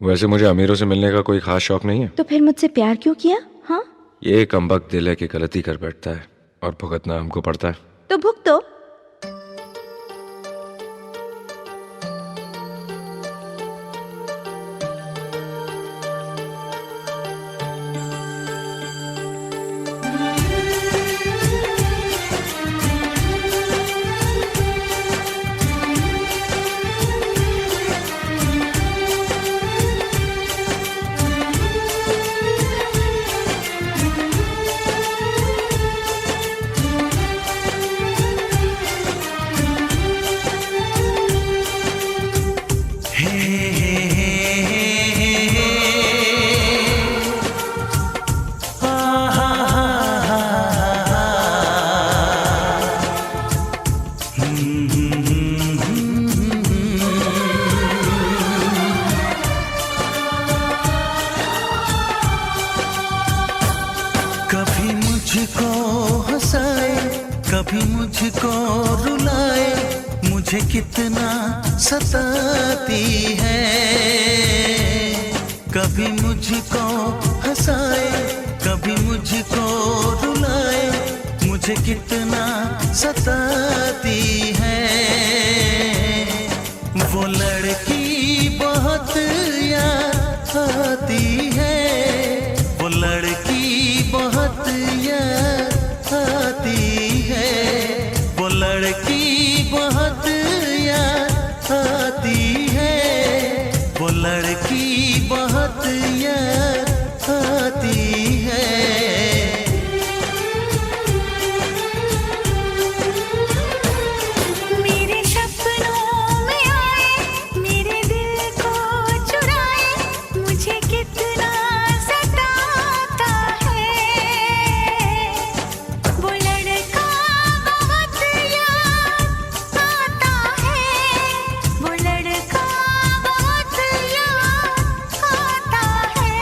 वैसे मुझे अमीरों से मिलने का कोई खास शौक नहीं है। तो फिर मुझसे प्यार क्यों किया? हाँ, ये कमबख्त दिल है कि गलती कर बैठता है और भुगतना हमको पड़ता है। तो भुगतो। कभी मुझको हंसाए, कभी मुझको रुलाए, मुझे कितना सताती है। कभी मुझको हंसाए, कभी मुझको रुलाए, मुझे कितना सताती है। वो लड़की बहुत याद आती है, वो लड़की बहुत याद आती है, वो लड़की बहुत याद आती है, वो लड़की बहुत याद आती है। मेरे सपनों में आए, मेरे दिल को चुराए, मुझे कितना सताता है। वो लड़का बहुत याद आता है, वो लड़का बहुत याद आता है,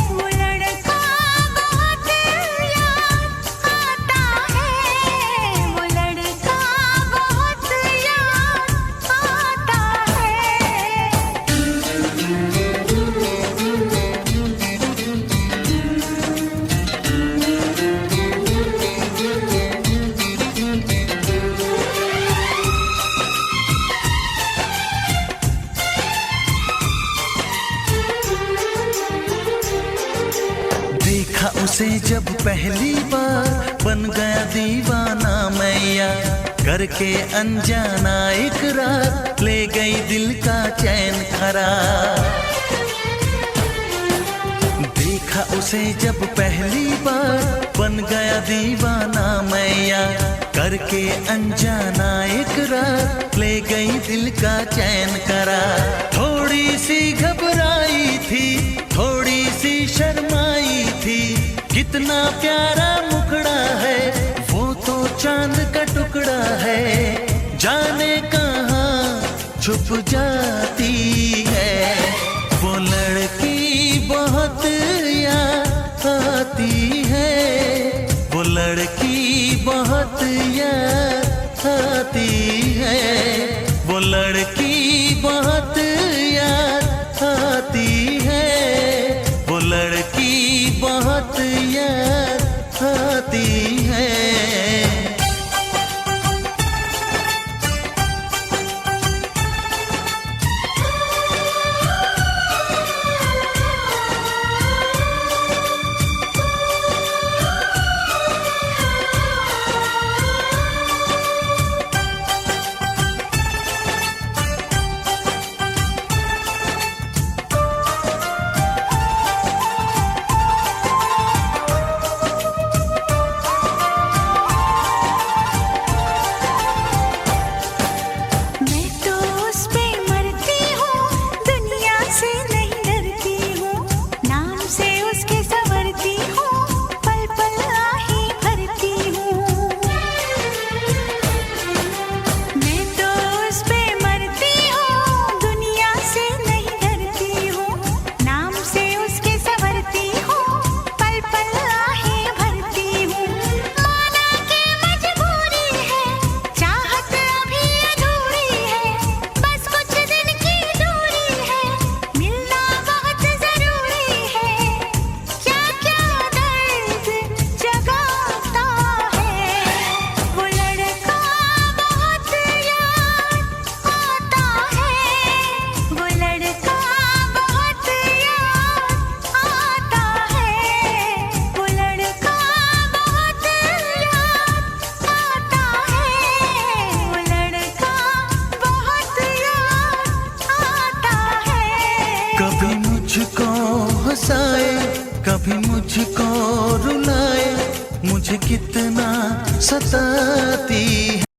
वो लड़का बहुत याद आता है, वो लड़का बहुत याद आता देखा उसे जब पहली बार, बन गया दीवाना मैया, करके अनजाना इकरार, ले गई दिल का चैन करार। देखा उसे जब पहली बार, बन गया दीवाना मैया, करके अनजाना इकरार, ले गई दिल का चैन करार। थोड़ी सी घबराई थी, थोड़ी सी शर्माई थी, कितना प्यारा मुखड़ा है, वो तो चांद का टुकड़ा है, जाने कहाँ छुप जाती है। वो लड़की बहुत याद आती है, वो लड़की बहुत याद आती है, वो लड़की बहुत याद आती है, वो लड़की बहुत याद आती है। कभी मुझको रुलाए, मुझे कितना सताती है।